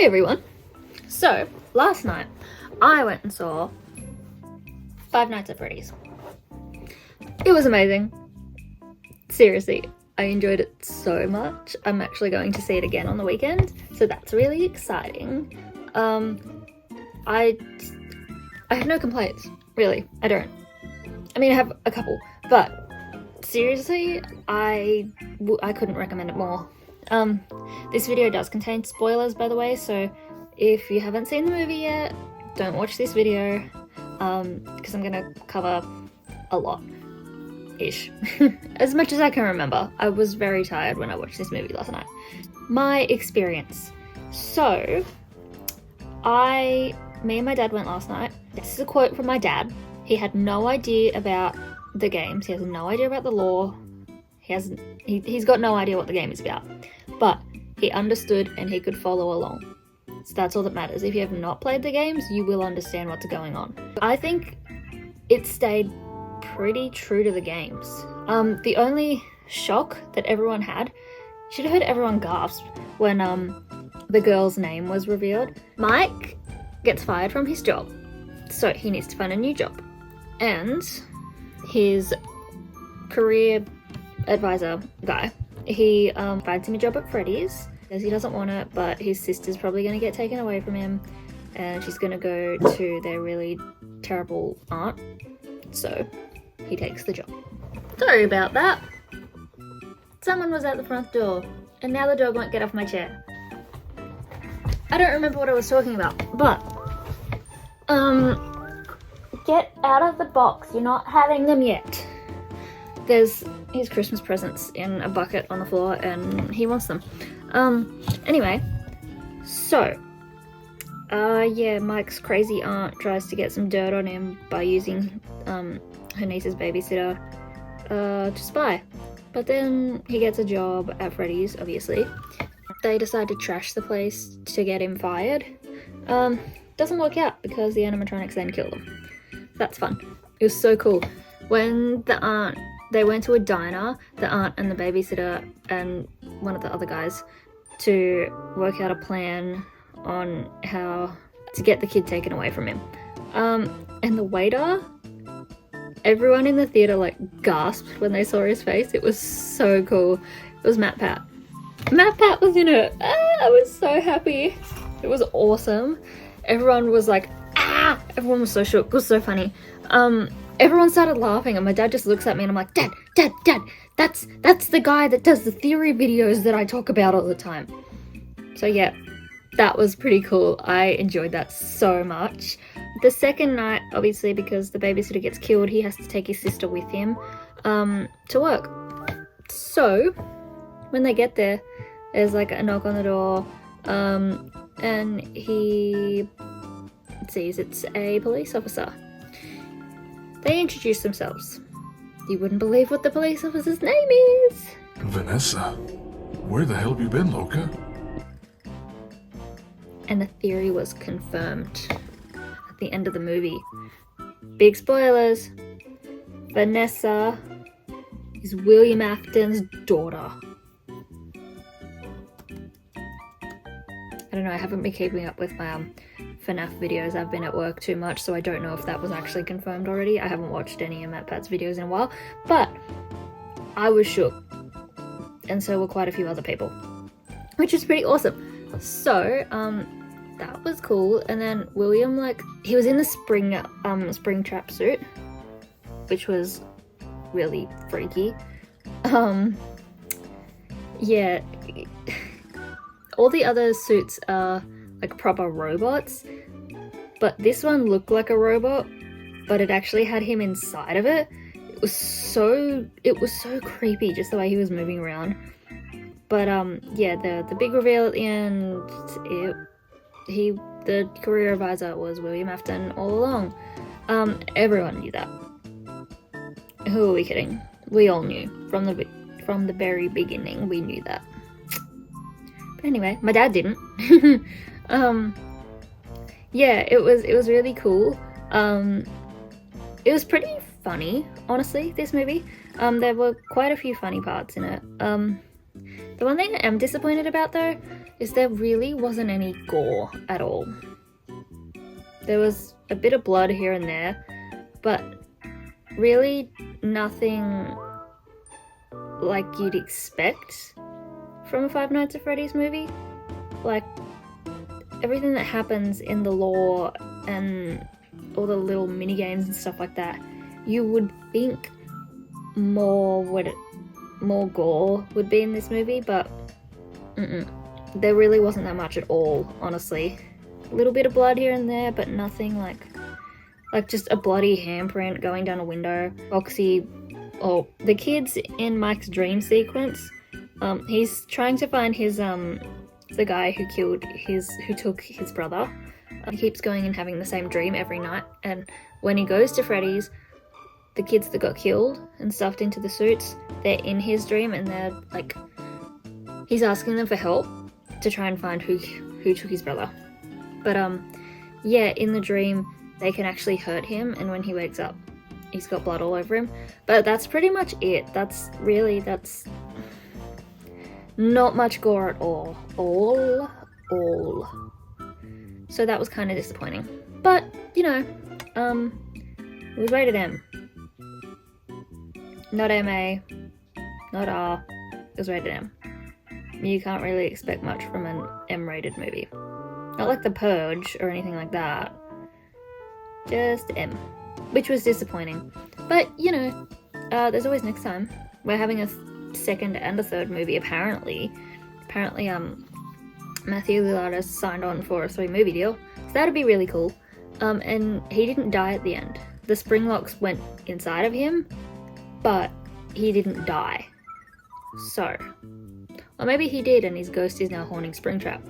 Hey everyone! So, last night I went and saw Five Nights at Freddy's. It was amazing. Seriously, I enjoyed it so much. I'm actually going to see it again on the weekend, so that's really exciting. I have no complaints, really. I don't. I mean, I have a couple, but seriously, I couldn't recommend it more. This video does contain spoilers, by the way, so if you haven't seen the movie yet, don't watch this video, because I'm gonna cover a lot-ish. As much as I can remember. I was very tired when I watched this movie last night. My experience. So, me and my dad went last night. This is a quote from my dad. He had no idea about the games. He has no idea about the lore. He's got no idea what the game is about. But he understood and he could follow along. So that's all that matters. If you have not played the games, you will understand what's going on. I think it stayed pretty true to the games. The only shock that everyone had, you should have heard everyone gasp when the girl's name was revealed. Mike gets fired from his job, so he needs to find a new job. And his career advisor guy, he finds him a job at Freddy's, because he doesn't want it, but his sister's probably going to get taken away from him, and she's going to go to their really terrible aunt, so he takes the job. Sorry about that. Someone was at the front door, and now the dog won't get off my chair. I don't remember what I was talking about, but get out of the box, you're not having them yet. There's his Christmas presents in a bucket on the floor and he wants them. Anyway, so, yeah, Mike's crazy aunt tries to get some dirt on him by using, her niece's babysitter, to spy. But then he gets a job at Freddy's, obviously. They decide to trash the place to get him fired. Doesn't work out because the animatronics then kill them. That's fun. It was so cool. When they went to a diner, the aunt and the babysitter and one of the other guys, to work out a plan on how to get the kid taken away from him. And the waiter, everyone in the theater like gasped when they saw his face. It was so cool. It was Matt Pat. Matt Pat was in it. I was so happy. It was awesome. Everyone was like, ah! Everyone was so shook. It was so funny. Everyone started laughing and my dad just looks at me and I'm like, Dad, that's the guy that does the theory videos that I talk about all the time. So yeah, that was pretty cool. I enjoyed that so much. The second night, obviously, because the babysitter gets killed, he has to take his sister with him to work. So when they get there, there's like a knock on the door, and he sees it's a police officer. They introduce themselves. You wouldn't believe what the police officer's name is. Vanessa, where the hell have you been, Loca? And the theory was confirmed at the end of the movie. Big spoilers. Vanessa is William Afton's daughter. I don't know, I haven't been keeping up with my FNAF videos. I've been at work too much, so I don't know if that was actually confirmed already. I haven't watched any of Matt Pat's videos in a while, but I was shook. And so were quite a few other people, which is pretty awesome. So, that was cool. And then William, like, he was in the spring trap suit, which was really freaky. Yeah. All the other suits are like proper robots, but this one looked like a robot, but it actually had him inside of it. It was so creepy, just the way he was moving around. But yeah, the big reveal at the end, the career advisor was William Afton all along. Everyone knew that. Who are we kidding? We all knew from the very beginning. We knew that. But anyway, my dad didn't. Yeah, it was really cool. It was pretty funny, honestly, this movie. There were quite a few funny parts in it. The one thing I am disappointed about though is there really wasn't any gore at all. There was a bit of blood here and there, but really nothing like you'd expect from a Five Nights at Freddy's movie. Like, everything that happens in the lore and all the little mini games and stuff like that, you would think more gore would be in this movie, but there really wasn't that much at all, honestly. A little bit of blood here and there, but nothing like just a bloody handprint going down a window. Foxy, or the kids in Mike's dream sequence, he's trying to find his the guy who took his brother. He keeps going and having the same dream every night, and when he goes to Freddy's, the kids that got killed and stuffed into the suits, they're in his dream, and they're like, he's asking them for help to try and find who took his brother. But yeah, in the dream they can actually hurt him, and when he wakes up he's got blood all over him. But that's pretty much it. That's not much gore at all. So that was kind of disappointing. But, you know, it was rated M. Not MA, not R, it was rated M. You can't really expect much from an M-rated movie. Not like The Purge or anything like that. Just M. Which was disappointing. But, you know, there's always next time. We're having a second and a third movie, apparently. Matthew Lillard has signed on for a 3-movie deal. So that'd be really cool. And he didn't die at the end. The spring locks went inside of him, but he didn't die. So, or maybe he did and his ghost is now haunting Springtrap.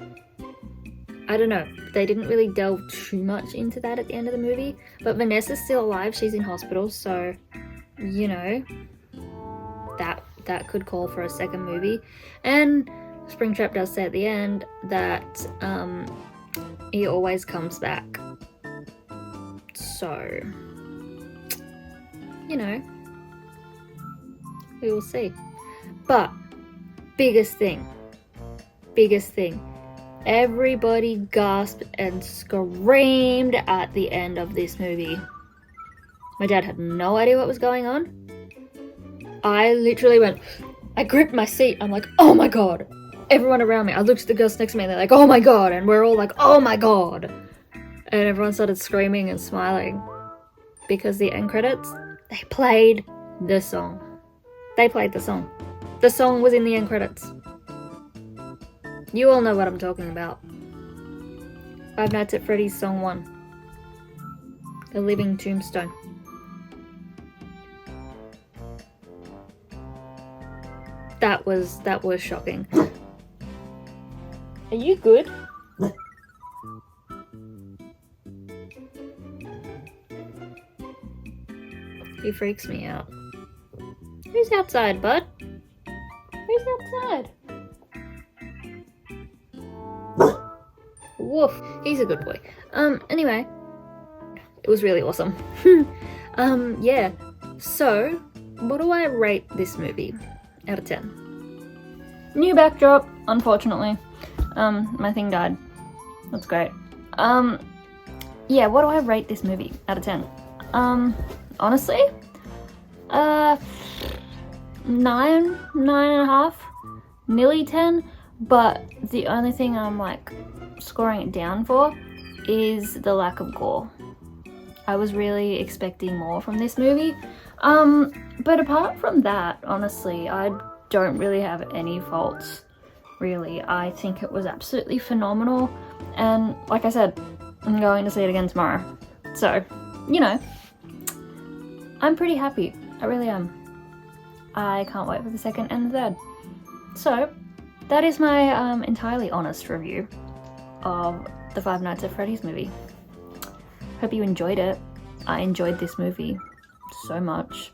I don't know. They didn't really delve too much into that at the end of the movie. But Vanessa's still alive. She's in hospital, so, you know, that could call for a second movie. And Springtrap does say at the end that he always comes back. So, you know, we will see. But biggest thing, everybody gasped and screamed at the end of this movie. My dad had no idea what was going on. I literally I gripped my seat. I'm like, oh my god. Everyone around me, I looked at the girls next to me and they're like, oh my god. And we're all like, oh my god. And everyone started screaming and smiling. Because the end credits, they played the song. The song was in the end credits. You all know what I'm talking about. Five Nights at Freddy's Song 1. The Living Tombstone. That was shocking. Are you good? He freaks me out. Who's outside, bud? Who's outside? Woof. He's a good boy. Anyway. It was really awesome. Yeah. So, what do I rate this movie out of 10? New backdrop, unfortunately. My thing died. That's great. Yeah, what do I rate this movie out of 10? Honestly, 9.5, nearly 10, but the only thing I'm like scoring it down for is the lack of gore. I was really expecting more from this movie, but apart from that, honestly, I don't really have any faults, really. I think it was absolutely phenomenal, and like I said, I'm going to see it again tomorrow, so, you know, I'm pretty happy. I really am. I can't wait for the second and the third. So, that is my entirely honest review of the Five Nights at Freddy's movie. Hope you enjoyed it. I enjoyed this movie so much.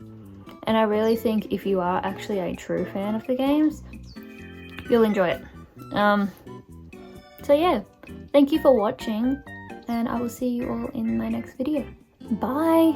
And I really think if you are actually a true fan of the games, you'll enjoy it. So yeah, thank you for watching, and I will see you all in my next video. Bye!